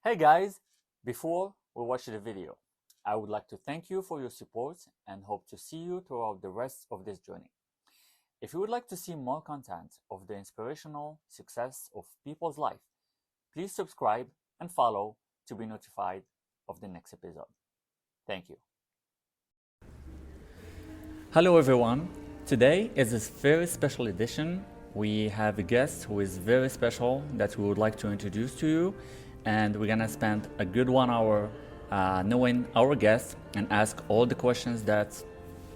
Hey guys, before we watch the video, I would like to thank you for your support and hope to see you throughout the rest of this journey. If you would like to see more content of the inspirational success of people's life, please subscribe and follow to be notified of the next episode. Thank you. Hello everyone. Today is a very special edition. We have a guest who is very special that we would like to introduce to you, and we're gonna spend a good 1 hour knowing our guest and ask all the questions that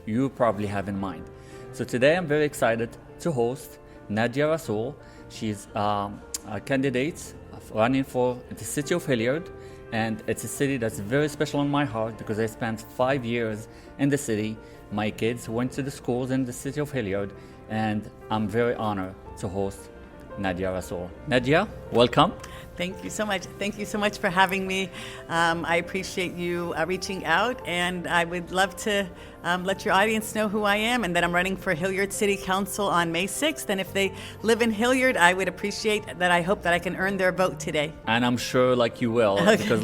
you probably have in mind. So today I'm very excited to host Nadia Rasul. She's a candidate running for the city of Hilliard, and it's a city that's very special in my heart because I spent 5 years in the city. My kids went to the schools in the city of Hilliard, and I'm very honored to host Nadia Rasul. Nadia, welcome. Thank you so much. Thank you so much for having me. I appreciate you reaching out, and I would love to let your audience know who I am and that I'm running for Hilliard City Council on May 6th. And if they live in Hilliard, I would appreciate that. I hope that I can earn their vote today. And I'm sure you will, because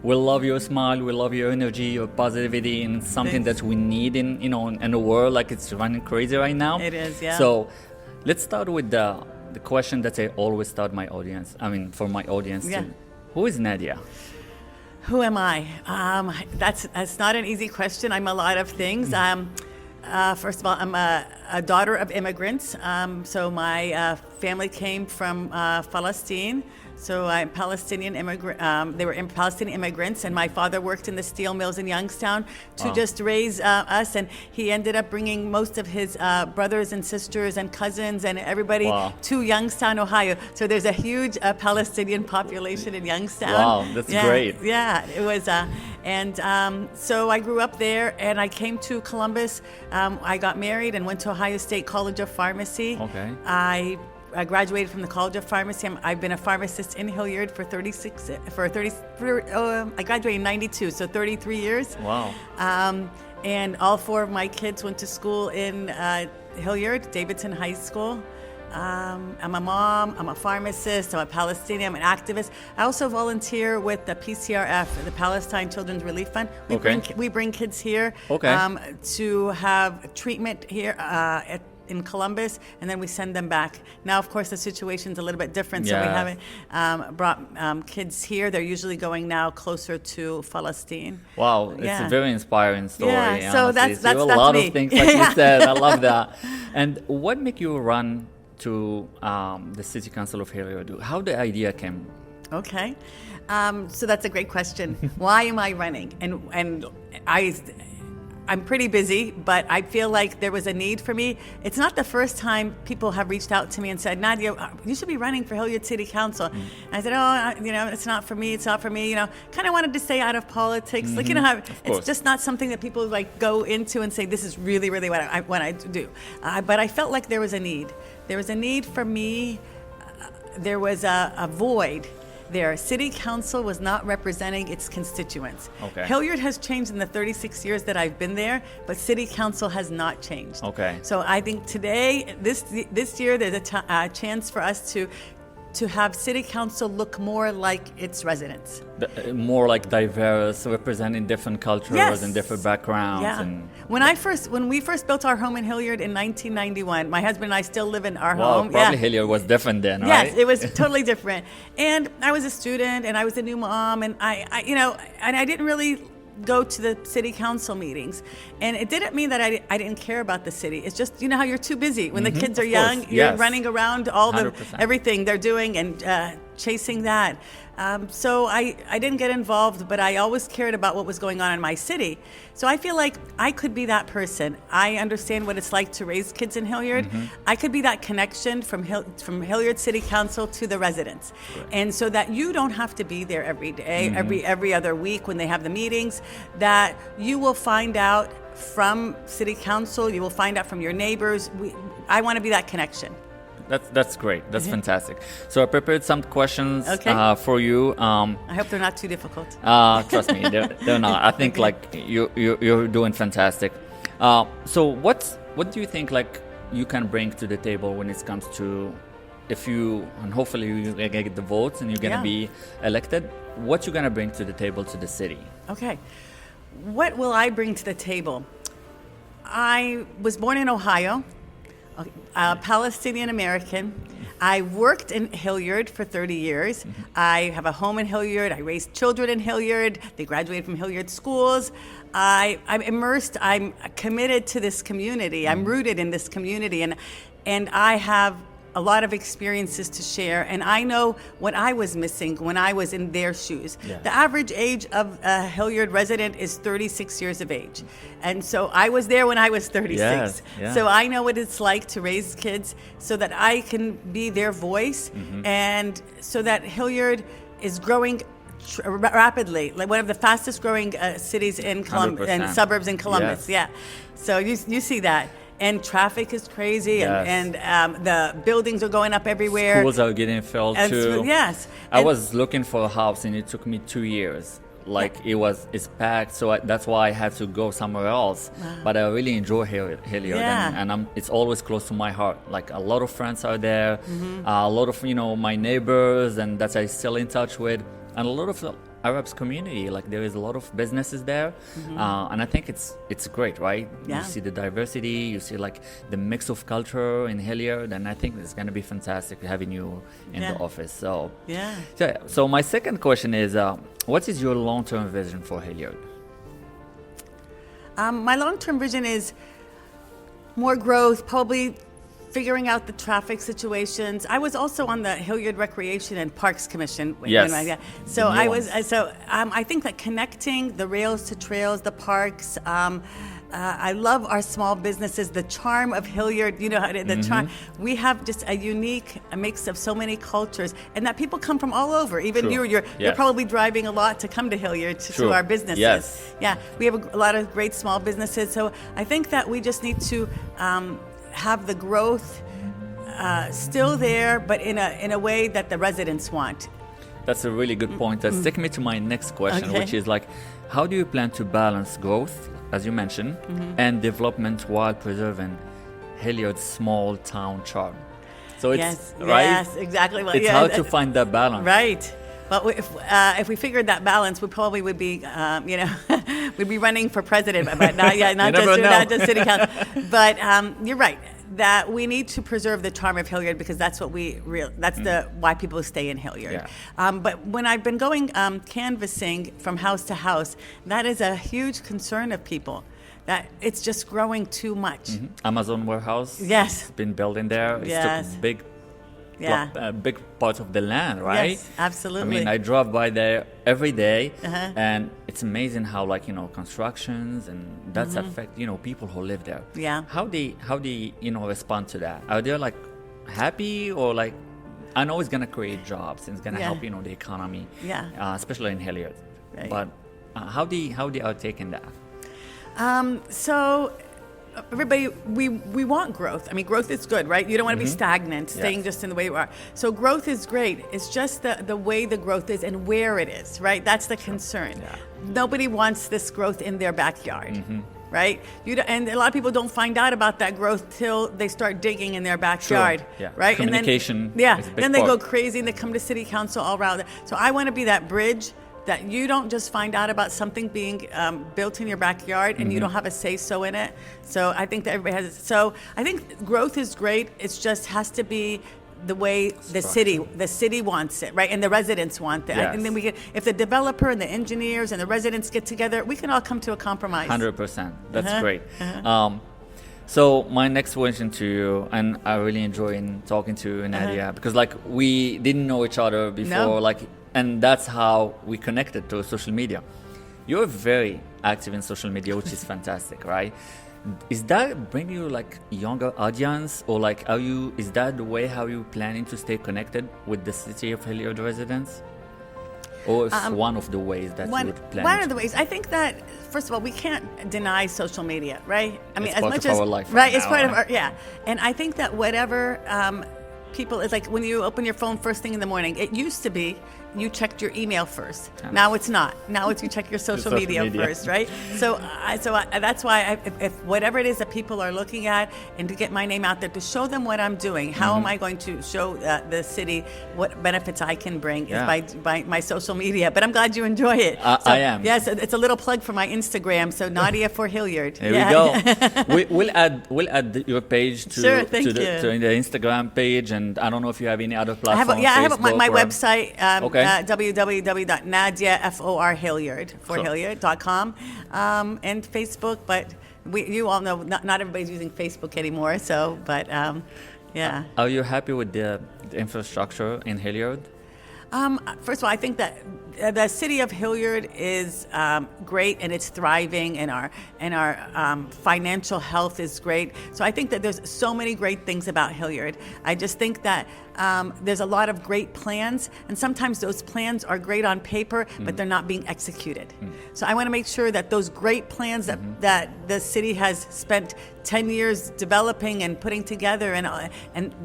we love your smile, we love your energy, your positivity, and it's something Thanks. that we need in a world it's running crazy right now. It is, yeah. So let's start with the question that I always start for my audience. Yeah. Who is Nadia? Who am I? That's not an easy question. I'm a lot of things. First of all, I'm a daughter of immigrants. So my family came from Palestine. So I'm Palestinian immigrant. They were Palestinian immigrants, and my father worked in the steel mills in Youngstown to just raise us. And he ended up bringing most of his brothers and sisters and cousins and everybody to Youngstown, Ohio. So there's a huge Palestinian population in Youngstown. Wow, that's great. Yeah, it was. So I grew up there, and I came to Columbus. I got married and went to Ohio State College of Pharmacy. Okay. I graduated from the College of Pharmacy. I've been a pharmacist in Hilliard I graduated in 92, so 33 years. Wow. And all 4 of my kids went to school in Hilliard, Davidson High School. I'm a mom, I'm a pharmacist, I'm a Palestinian, I'm an activist. I also volunteer with the PCRF, the Palestine Children's Relief Fund. We bring kids here to have treatment here in Columbus, and then we send them back. Now, of course, the situation's a little bit different, so we haven't brought kids here. They're usually going now closer to Palestine. Wow, it's a very inspiring story. Yeah, so that's a lot of things, like you said. I love that. And what made you run to the City Council of Hilliard? How the idea came? Okay, so that's a great question. Why am I running? And I'm pretty busy, but I feel like there was a need for me. It's not the first time people have reached out to me and said, Nadia, you should be running for Hilliard City Council. And I said, it's not for me. It's not for me. Kind of wanted to stay out of politics. How it's just not something that people go into and say, this is really, really what I do. But I felt like there was a need. There was a need for me. There was a void. Their city council was not representing its constituents. Okay. Hilliard has changed in the 36 years that I've been there, but city council has not changed. Okay. So I think today, this year, there's a chance for us to have city council look more like its residents. More diverse, representing different cultures and different backgrounds. Yeah. And when we first built our home in Hilliard in 1991, my husband and I still live in our home. Probably Hilliard was different then, right? Yes, it was totally different. And I was a student, and I was a new mom, and I didn't really go to the city council meetings, and it didn't mean that I didn't care about the city. It's just how you're too busy when the kids are young. You're running around everything they're doing and chasing that. So I didn't get involved, but I always cared about what was going on in my city. So I feel like I could be that person. I understand what it's like to raise kids in Hilliard. I could be that connection from Hilliard City Council to the residents. Right. And so that you don't have to be there every day, every other week when they have the meetings, that you will find out from City Council, you will find out from your neighbors. I want to be that connection. That's great. That's fantastic. So I prepared some questions for you. I hope they're not too difficult. Trust me, they're not. I think you're doing fantastic. So what do you think you can bring to the table when it comes to if you, and hopefully you're going to get the votes and you're going to be elected, what you're going to bring to the table to the city? Okay. What will I bring to the table? I was born in Ohio, a Palestinian American. I worked in Hilliard for 30 years. I have a home in Hilliard. I raised children in Hilliard. They graduated from Hilliard schools. I'm immersed. I'm committed to this community. I'm rooted in this community, and I have a lot of experiences to share, and I know what I was missing when I was in their shoes. Yeah. The average age of a Hilliard resident is 36 years of age. And so I was there when I was 36. Yes, yeah. So I know what it's like to raise kids so that I can be their voice, and so that Hilliard is growing rapidly, like one of the fastest growing cities in Columbus and suburbs in Columbus. Yes. Yeah. So you see that. And traffic is crazy, Yes. and the buildings are going up everywhere. Schools are getting filled too. Yes. I was looking for a house and it took me 2 years. Like it's packed, so that's why I had to go somewhere else. Wow. But I really enjoy Hilliard, Yeah. and it's always close to my heart. Like a lot of friends are there, a lot of my neighbors, and that I still in touch with, and a lot of the Arabs community. Like there is a lot of businesses there, and I think it's great, right? Yeah. You see the diversity, you see like the mix of culture in Hilliard, and I think it's going to be fantastic having you in the office. So so my second question is, what is your long-term vision for Hilliard? My long-term vision is more growth, probably figuring out the traffic situations. I was also on the Hilliard Recreation and Parks Commission. Yes. So I was. I think that connecting the rails to trails, the parks. I love our small businesses, the charm of Hilliard. You know how the charm. We have just a unique mix of so many cultures, and that people come from all over. Even you're probably driving a lot to come to Hilliard to our businesses. Yes. Yeah, we have a lot of great small businesses. So I think that we just need to have the growth still there, but in a way that the residents want. That's a really good point. That's taking me to my next question, which is like, how do you plan to balance growth, as you mentioned, and development while preserving Hilliard's small town charm? So it's right. Yes, exactly. Well, it's hard to find that balance. Right. Well, if we figured that balance, we probably would be, we'd be running for president, but not just city council. But you're right that we need to preserve the charm of Hilliard, because that's what why people stay in Hilliard. Yeah. But when I've been going canvassing from house to house, that is a huge concern of people. That it's just growing too much. Amazon warehouse. Yes. It's been building there. It's took a big part of the land, right? Yes, absolutely. I mean, I drive by there every day, and it's amazing how constructions and that's affect people who live there. Yeah. How they respond to that? Are they happy, or I know it's gonna create jobs and it's gonna help the economy. Yeah. Especially in Hilliard. Right. But how they are taking that? So everybody, we want growth. I mean, growth is good, right? You don't want to be stagnant, staying just in the way you are. So growth is great. It's just the way the growth is and where it is, right? That's the concern. Yeah. Nobody wants this growth in their backyard, right? And a lot of people don't find out about that growth till they start digging in their backyard, right? Communication. And then, is a big then they part. go crazy and they come to city council all around. So I want to be that bridge, that you don't just find out about something being built in your backyard and you don't have a say-so in it. So I think that everybody has it. So I think growth is great. It just has to be the way the city wants it, right? And the residents want it. Yes. And then if the developer and the engineers and the residents get together, we can all come to a compromise. 100%. That's great. So my next question to you, and I really enjoy talking to Nadia, because we didn't know each other before, and that's how we connected to social media. You're very active in social media, which is fantastic, right? Is that bring you younger audience, or is that the way how you planning to stay connected with the city of Hilliard residents? Or it's one of the ways that you would plan? One of the ways. I think that, first of all, we can't deny social media, right? I mean, it's as part much of as our life right, now, it's part of our And I think that whatever people, it's like when you open your phone first thing in the morning. It used to be you checked your email first. Now it's not. Now it's you check your social media first, right? So that's why if whatever it is that people are looking at, and to get my name out there, to show them what I'm doing, how am I going to show the city what benefits I can bring is by my social media. But I'm glad you enjoy it. I am. Yes, it's a little plug for my Instagram. So Nadia for Hilliard. Here we go. We'll add your page to the Instagram page, and I don't know if you have any other platforms. I have my website, www.nadiaforhilliard.com, and Facebook. But you all know not everybody's using Facebook anymore. So, but yeah. Are you happy with the infrastructure in Hilliard? First of all, I think that the city of Hilliard is great, and it's thriving, and our financial health is great. So I think that there's so many great things about Hilliard. I just think that there's a lot of great plans, and sometimes those plans are great on paper, but they're not being executed. So I want to make sure that those great plans that the city has spent 10 years developing and putting together, and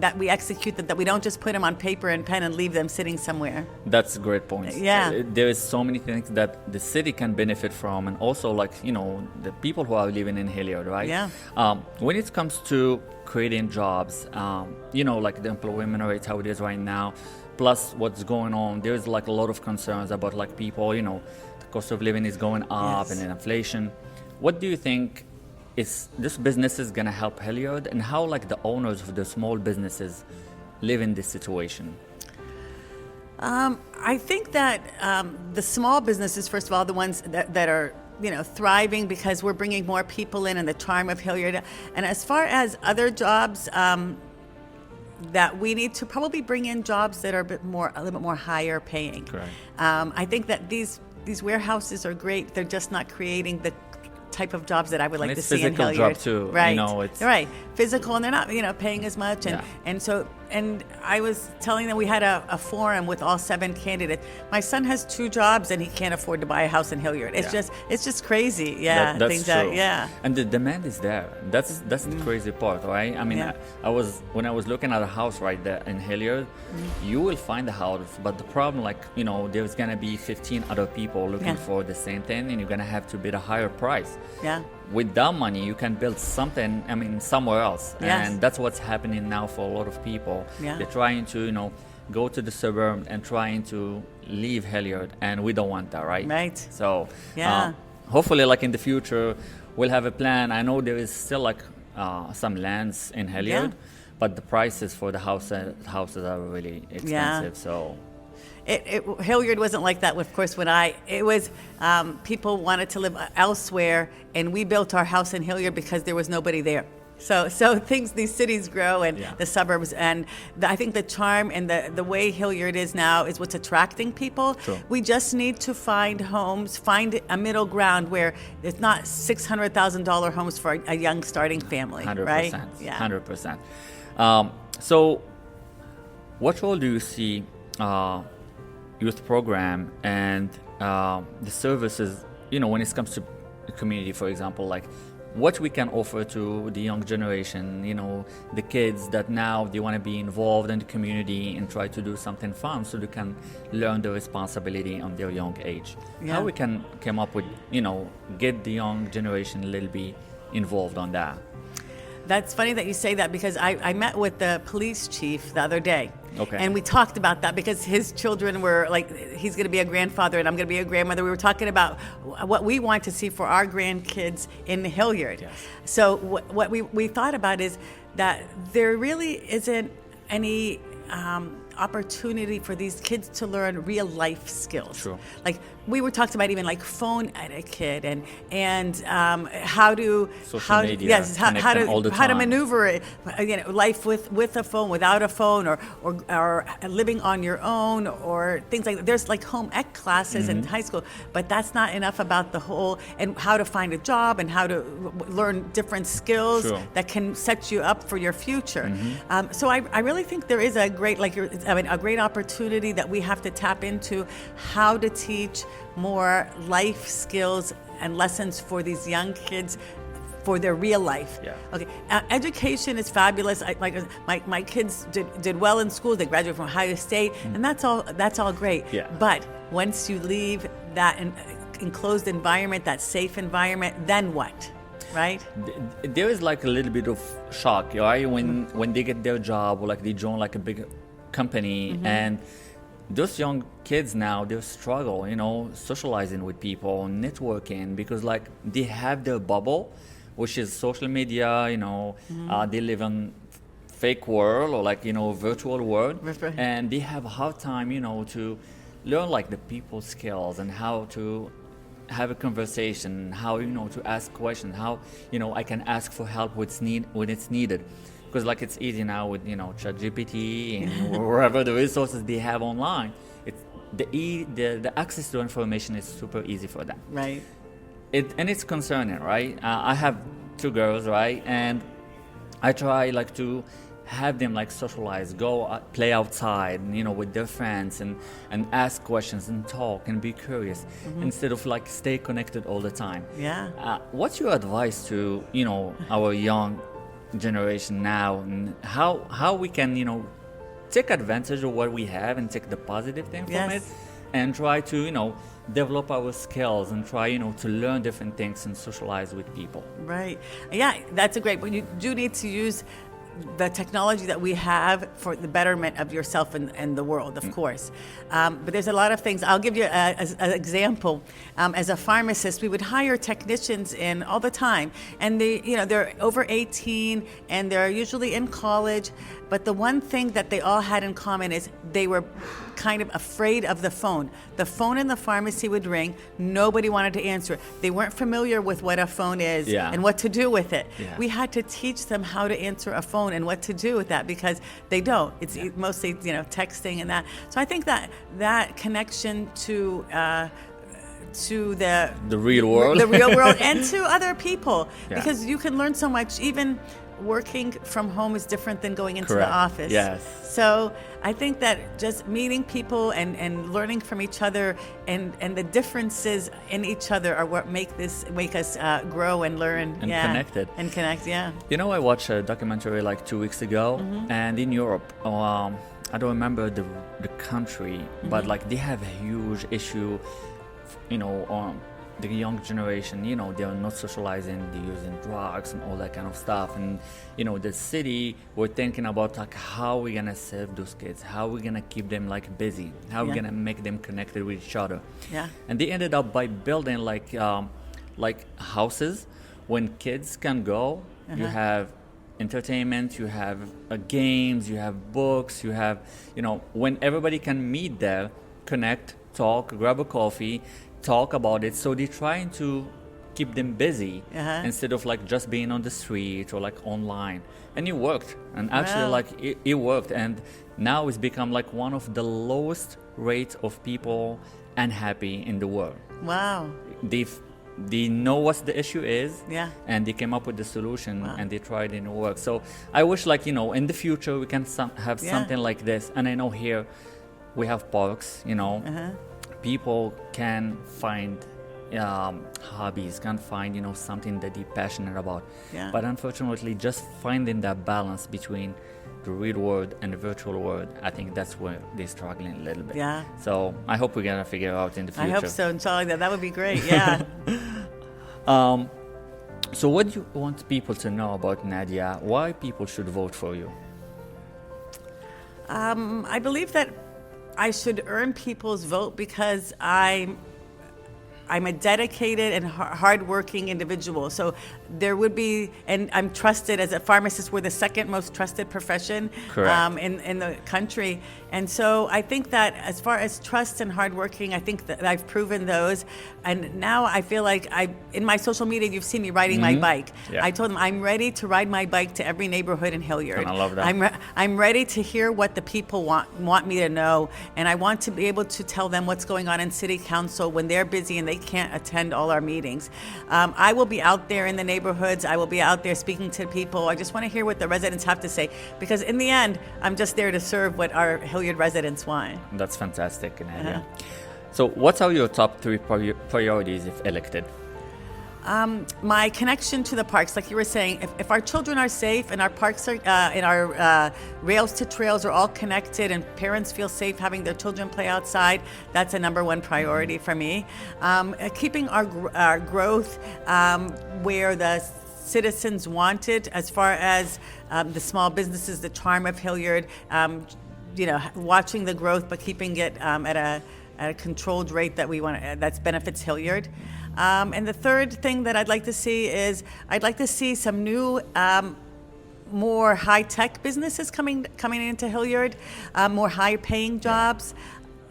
that we execute that we don't just put them on paper and pen and leave them sitting somewhere. That's a great point. Yeah. There is so many things that the city can benefit from, and also the people who are living in Hilliard, right? Yeah. When it comes to creating jobs, like the employment rate, how it is right now, plus what's going on, there's a lot of concerns about people, the cost of living is going up, and then inflation. What do you think is this business is going to help Hilliard, and how the owners of the small businesses live in this situation? I think that the small businesses, first of all, the ones that are thriving because we're bringing more people in, and the charm of Hilliard. And as far as other jobs, that we need to probably bring in jobs that are a little bit more higher paying. Correct. I think that these warehouses are great. They're just not creating the type of jobs that I would like to see in Hilliard. It's physical job too. Right. It's right. Physical, and they're not, paying as much. And I was telling them we had a forum with all 7 candidates. My son has 2 jobs, and he can't afford to buy a house in Hilliard. It's just crazy. Yeah. That's true. Yeah. And the demand is there. That's the crazy part, right? I mean, when I was looking at a house right there in Hilliard, you will find a house, but the problem, there's gonna be 15 other people looking for the same thing, and you're gonna have to bid a higher price. Yeah. With that money, you can build something, somewhere else. Yes. And that's what's happening now for a lot of people. Yeah. They're trying to, go to the suburb and trying to leave Hilliard, and we don't want that, right? Right. So, hopefully, in the future, we'll have a plan. I know there is still, some lands in Hilliard, but the prices for the houses are really expensive, so... Hilliard wasn't like that. Of course, people wanted to live elsewhere, and we built our house in Hilliard because there was nobody there. So these cities grow, and the suburbs, and I think the charm and the way Hilliard is now is what's attracting people. Sure. We just need to find homes, find a middle ground where it's not $600,000 homes for a young starting family, 100%, right? 100%. So, what role do you see youth program and the services, when it comes to the community, for example, what we can offer to the young generation, the kids that now they want to be involved in the community and try to do something fun so they can learn the responsibility on their young age. How we can come up with, get the young generation a little bit involved on that. That's funny that you say that, because I met with the police chief the other day. Okay. And we talked about that because his children were he's going to be a grandfather and I'm going to be a grandmother. We were talking about what we want to see for our grandkids in Hilliard. Yes. So what we thought about is that there really isn't any opportunity for these kids to learn real life skills. Sure. We were talking about even phone etiquette and how to social media, how to maneuver it, life with a phone, without a phone, or living on your own, or things like that. There's home ec classes in high school, but that's not enough about the whole, and how to find a job and how to learn different skills that can set you up for your future. So I really think there is a great a great opportunity that we have to tap into, how to teach more life skills and lessons for these young kids for their real life. Yeah. Okay. Education is fabulous. My kids did well in school. They graduated from Ohio State, and that's all great. Yeah. But once you leave that enclosed environment, that safe environment, then what? Right? There is like a little bit of shock, right? When they get their job or like they join like a big company, and those young kids now, they struggle, socializing with people, networking, because like they have their bubble, which is social media, they live in fake world or like, virtual world. Right. And they have a hard time, to learn like the people skills and how to have a conversation, how, to ask questions, how, I can ask for help when it's needed. Because like it's easy now with, ChatGPT and wherever the resources they have online, it's the access to information is super easy for them. Right. And it's concerning, right? I have 2 girls, right? And I try like to have them like socialize, go play outside, with their friends and ask questions and talk and be curious instead of like stay connected all the time. Yeah. What's your advice to, our young generation now, and how we can, take advantage of what we have and take the positive thing from it and try to, develop our skills and try, to learn different things and socialize with people. Right. Yeah, that's a great point. You do need to use the technology that we have for the betterment of yourself and the world, of course. But there's a lot of things. I'll give you an example. As a pharmacist, we would hire technicians in all the time. And they're over 18 and they're usually in college. But the one thing that they all had in common is they were kind of afraid of the phone. The phone in the pharmacy would ring. Nobody wanted to answer it. They weren't familiar with what a phone is and what to do with it. Yeah. We had to teach them how to answer a phone and what to do with that because they don't. It's mostly texting and that. So I think that connection to the real world, and to other people, because you can learn so much. Even working from home is different than going into the office. Yes. So I think that just meeting people and learning from each other and the differences in each other are what make us grow and learn and connected and connect. Yeah. I watched a documentary like 2 weeks ago, and in Europe, I don't remember the country, but like they have a huge issue, on the young generation, they're not socializing, they're using drugs and all that kind of stuff. And, the city, we're thinking about like how we're going to serve those kids, how we're going to keep them like busy, how we're going to make them connected with each other. Yeah. And they ended up by building like houses when kids can go. You have entertainment, you have games, you have books, you have, when everybody can meet there, connect, talk, grab a coffee, talk about it. So they're trying to keep them busy instead of like just being on the street or like online. And it worked. And actually like it worked. And now it's become like one of the lowest rates of people unhappy in the world. Wow. They know what the issue is, and they came up with the solution, and they tried and it worked. So I wish like, in the future we can have something like this. And I know here we have parks, people can find hobbies, can find, something that they're passionate about. Yeah. But unfortunately, just finding that balance between the real world and the virtual world, I think that's where they're struggling a little bit. Yeah. So I hope we're going to figure out in the future. I hope so, inshallah. That would be great, yeah. So what do you want people to know about Nadia? Why people should vote for you? I believe that I should earn people's vote because I'm a dedicated and hardworking individual. So there would be, and I'm trusted as a pharmacist. We're the second most trusted profession in the country. And so I think that as far as trust and hardworking, I think that I've proven those. And now I feel like in my social media, you've seen me riding my bike. Yeah. I told them I'm ready to ride my bike to every neighborhood in Hilliard. And I love that. I'm ready to hear what the people want me to know. And I want to be able to tell them what's going on in City Council when they're busy and they can't attend all our meetings. I will be out there in the neighborhoods. I will be out there speaking to people. I just want to hear what the residents have to say, because in the end, I'm just there to serve what our Hilliard residents want. That's fantastic, Nadia. So what are your top 3 priorities if elected? My connection to the parks, like you were saying, if our children are safe and our parks are, and our rails to trails are all connected and parents feel safe having their children play outside, that's a number one priority for me. Keeping our growth where the citizens want it, as far as the small businesses, the charm of Hilliard, watching the growth but keeping it at a controlled rate that we want, that benefits Hilliard. And the third thing that I'd like to see is I'd like to see some new, more high-tech businesses coming into Hilliard, more high-paying jobs,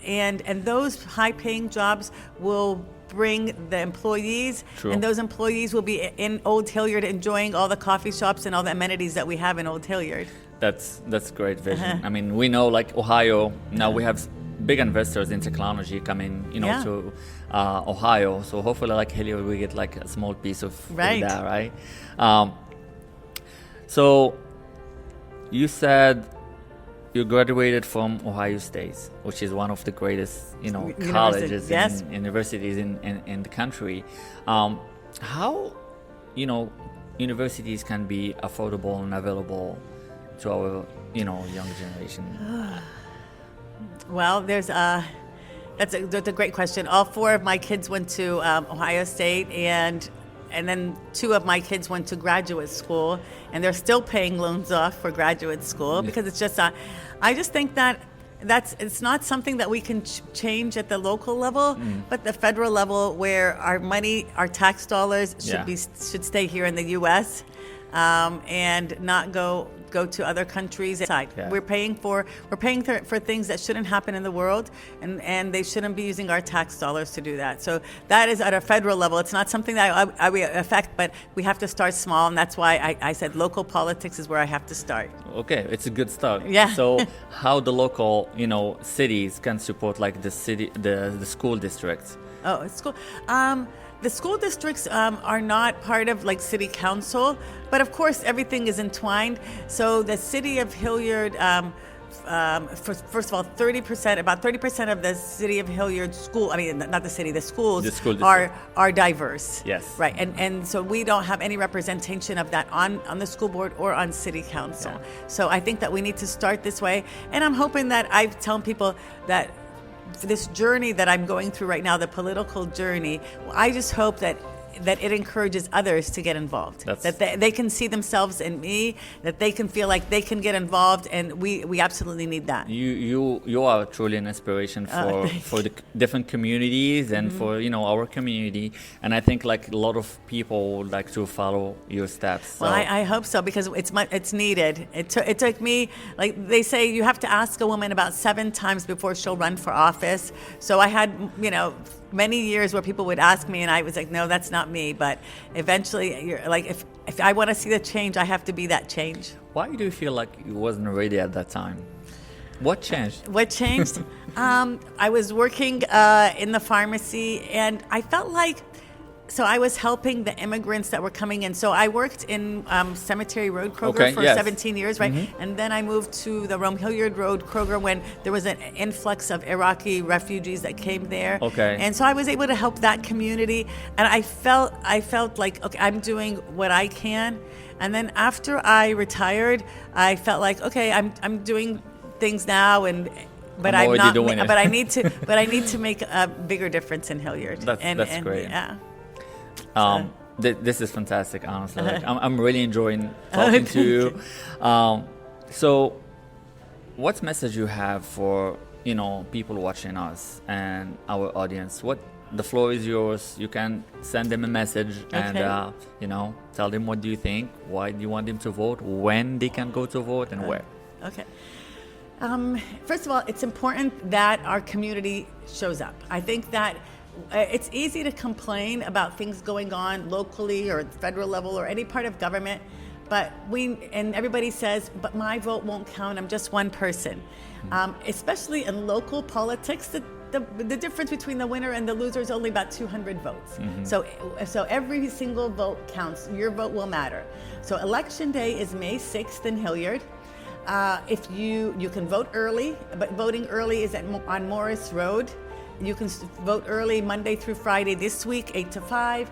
and those high-paying jobs will bring the employees, True. and those employees will be in Old Hilliard enjoying all the coffee shops and all the amenities that we have in Old Hilliard. That's great vision. I mean, we know like Ohio, now we have big investors in technology coming, to Ohio. So hopefully like Hilliard, we get like a small piece of that, right? So you said you graduated from Ohio State, which is one of the greatest, colleges and universities in the country. How, universities can be affordable and available to our, young generation? Well, that's a great question. All four of my kids went to Ohio State, and then two of my kids went to graduate school, and they're still paying loans off for graduate school because it's just I just think that it's not something that we can change at the local level, but the federal level, where our money, our tax dollars should stay here in the U.S. And not go to other countries. Yeah. We're paying for things that shouldn't happen in the world, and they shouldn't be using our tax dollars to do that. So that is at a federal level. It's not something that I will affect, but we have to start small, and that's why I said local politics is where I have to start. Okay, it's a good start. Yeah. So how the local, cities can support like the school districts? Oh, it's cool. The school districts are not part of like city council, but of course everything is entwined. So the city of Hilliard, first of all, about 30% of the city of Hilliard the schools are diverse. Yes. Right, and so we don't have any representation of that on the school board or on city council. Yeah. So I think that we need to start this way, and I'm hoping that I tell people that this journey that I'm going through right now, the political journey, I just hope that it encourages others to get involved. That they can see themselves in me, that they can feel like they can get involved, and we absolutely need that. You are truly an inspiration for the different communities and for our community, and I think like a lot of people would like to follow your steps. So. Well, I hope so, because it's needed. It took me, like they say, you have to ask a woman about 7 times before she'll run for office. So I had many years where people would ask me, and I was like, no, that's not me. But eventually, you're like, if I want to see the change, I have to be that change. Why do you feel like you wasn't ready at that time? What changed? What changed? I was working in the pharmacy, and I felt like, so I was helping the immigrants that were coming in. So I worked in Cemetery Road Kroger for 17 years, right? Mm-hmm. And then I moved to the Rome Hilliard Road Kroger when there was an influx of Iraqi refugees that came there. Okay. And so I was able to help that community. And I felt like, okay, I'm doing what I can. And then after I retired, I felt like, okay, I'm doing things now, but I need to make a bigger difference in Hilliard. That's great. Yeah. This is fantastic, honestly. Like, I'm really enjoying talking to you. So, what message you have for people watching us and our audience? The floor is yours. You can send them a message and tell them what do you think, why do you want them to vote, when they can go to vote, and where. Okay. First of all, it's important that our community shows up. I think that it's easy to complain about things going on locally or at the federal level or any part of government, but everybody says, but my vote won't count, I'm just one person. Especially in local politics, the difference between the winner and the loser is only about 200 votes. Mm-hmm. So every single vote counts. Your vote will matter. So election day is May 6th in Hilliard. If you can vote early, but voting early is on Morris Road. You can vote early Monday through Friday this week, 8 to 5.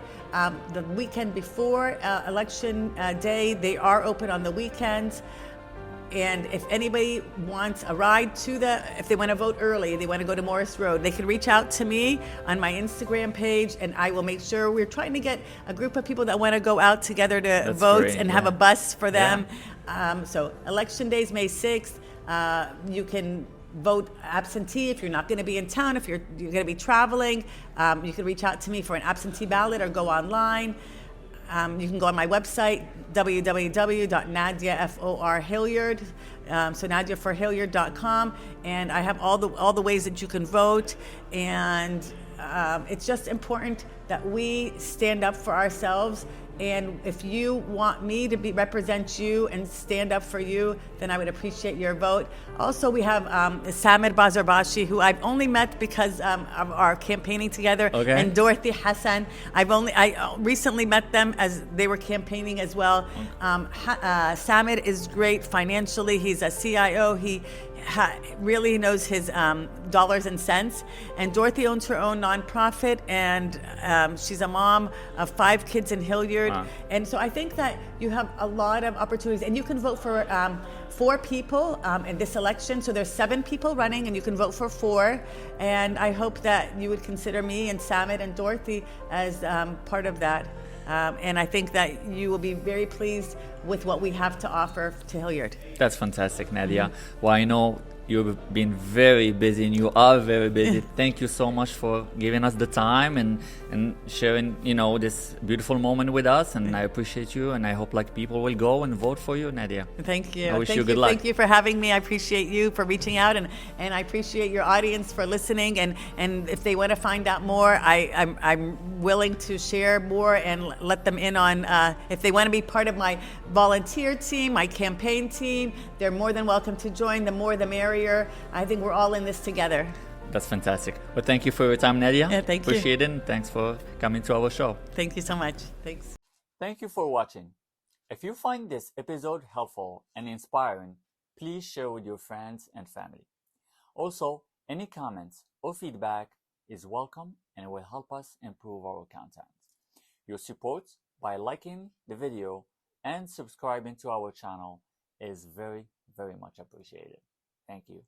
The weekend before election day, they are open on the weekends. And if anybody wants a ride if they want to vote early, they want to go to Morris Road, they can reach out to me on my Instagram page, and I will make sure. We're trying to get a group of people that want to go out together to vote and have a bus for them. So election day is May 6th. You can vote absentee if you're not going to be in town. If you're going to be traveling, you can reach out to me for an absentee ballot or go online. You can go on my website, www.Nadia, Hilliard, so NadiaForHilliard.com, and I have all the ways that you can vote. And it's just important that we stand up for ourselves. And if you want me to represent you and stand up for you, then I would appreciate your vote. Also, we have Samir Bazarbashi, who I've only met because of our campaigning together, and Dorothy Hassan. I recently met them as they were campaigning as well. Samir is great financially. He's a CIO. He really knows his dollars and cents. And Dorothy owns her own nonprofit, and she's a mom of 5 kids in Hilliard. And so I think that you have a lot of opportunities, and you can vote for 4 people in this election. So there's 7 people running, and you can vote for 4. And I hope that you would consider me and Samit and Dorothy as part of that. And I think that you will be very pleased with what we have to offer to Hilliard. That's fantastic, Nadia. Well, I know you've been very busy, and you are very busy. Thank you so much for giving us the time and sharing, this beautiful moment with us. And I appreciate you, and I hope people will go and vote for you, Nadia. Thank you. I wish you good luck. Thank you for having me. I appreciate you for reaching out, and I appreciate your audience for listening. And if they want to find out more, I'm willing to share more and let them in on, if they want to be part of my volunteer team, my campaign team, they're more than welcome to join. The more the merrier. I think we're all in this together. That's fantastic. Well, thank you for your time, Nadia. Yeah, thank you. Appreciate it, and thanks for coming to our show. Thank you so much. Thanks. Thank you for watching. If you find this episode helpful and inspiring, please share with your friends and family. Also, any comments or feedback is welcome and will help us improve our content. Your support by liking the video and subscribing to our channel is very, very much appreciated. Thank you.